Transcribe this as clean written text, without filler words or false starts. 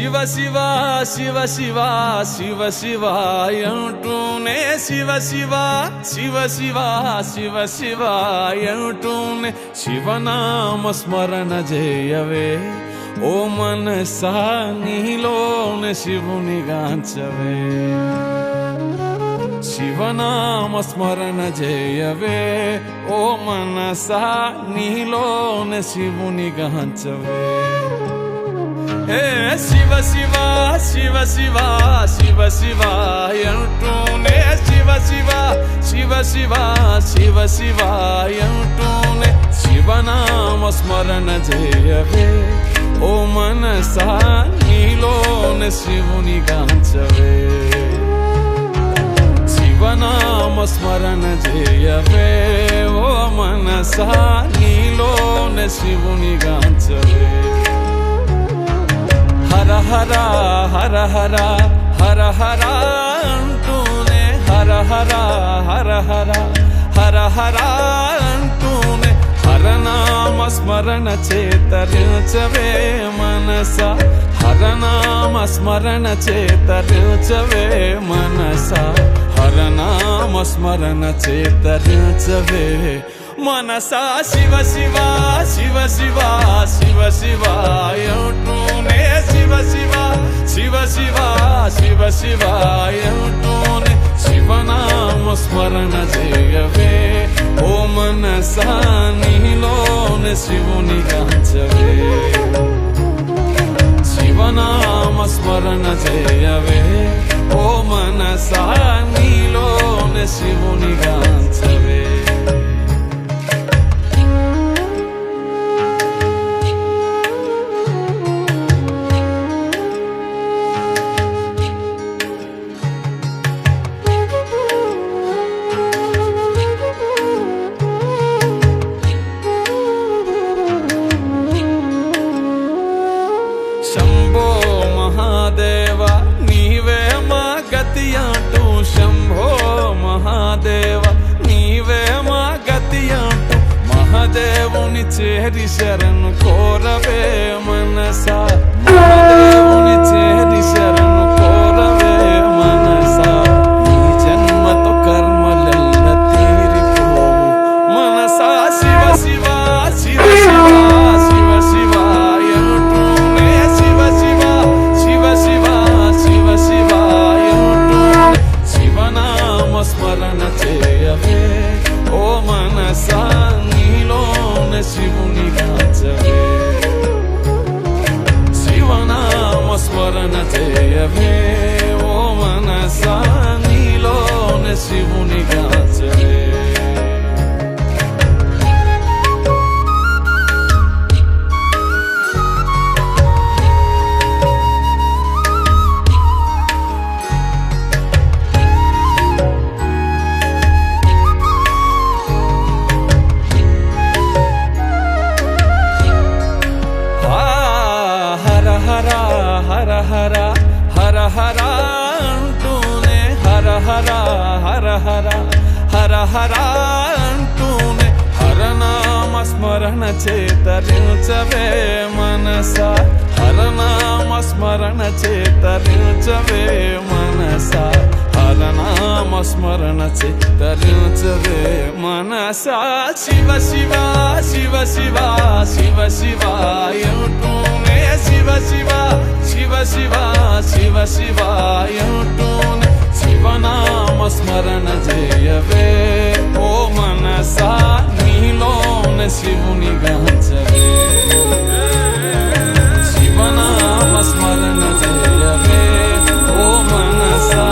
శివ శివ శివ శివ శివ శివ అంటూనే శివ శివ శివ శివ శివ శివ అంటూనే శివనామ స్మరణ చేయవే ఓ మనసా నీలోనే శివుని గాంచవే శివనామ స్మరణ చేయవే ఓ మనసా నీలోనే శివుని గాంచవే శివ శివ శివ శివ శివ శివ అంటూనే శివ శివ శివ శివ శివ శివ అంటూనే శివనామ స్మరణ చేయవే ఓ మనసా నీలోనే శివుని గాంచవే శివనామ స్మరణ చేయవే ఓ మనసా నీలోనే శివుని గాంచవే హర హర హర హర హర హర అంటూనే హర హర హర హర హర హర అంటూనే హరనామ స్మరణ చేతరించవే మనస హరనామ స్మరణ చేతరించవే మనస హరనామ స్మరణ చేతరించవే మనసా శివ శివ శివ శివ శివ శివ అంటూనే శివ శివ శివ శివ శివ శివ అంటూనే శివనామ స్మరణ చేయవే ఓ మనసా నీలోనే శివుని గాంచవే శివనామ స్మరణ చేయవే ఓ మనసా నీలోనే శివుని గాంచవే శంభో మహాదేవ నీవే మా గతి అంటూ శంభో మహాదేవ నీవే మా గతి అంటూ మహాదేవుని చేరి శరణు కోరవే మనసా మహాదేవుని చేరి శరణు కోరవే మనసా ఈ జన్మతో కర్మలెల్ల తీరిపోవు మనసా శివ శివ శివ శివ శివ శివ అంటూనే శివ శివ శివ శివ శివ శివ అంటూనే శివనామ స్మరణ చేయవే ఓ మనసా నీలోనే శివుని గాంచవే శివనామ స్మరణ చేయవే ఓ మనసా నీలోనే శివుని గాంచవే హర హర హర హర హర హర అంటూనే హర హర హర హర హర హర అంటూనే హరనామ స్మరణ చేతరించవే మనస హరనామ స్మరణ చేతరించవే మనస హరనామ స్మరణ చేతరించవే మనసా శివ శివ శివ శివ శివ శివ అంటూనే శివ శివ శివ శివ శివ శివ అంటూనే శివనామ స్మరణ చేయవే ఓ మనసా నీలోనే శివుని గాంచవే శివనామ స్మరణ చేయవే ఓ మనసా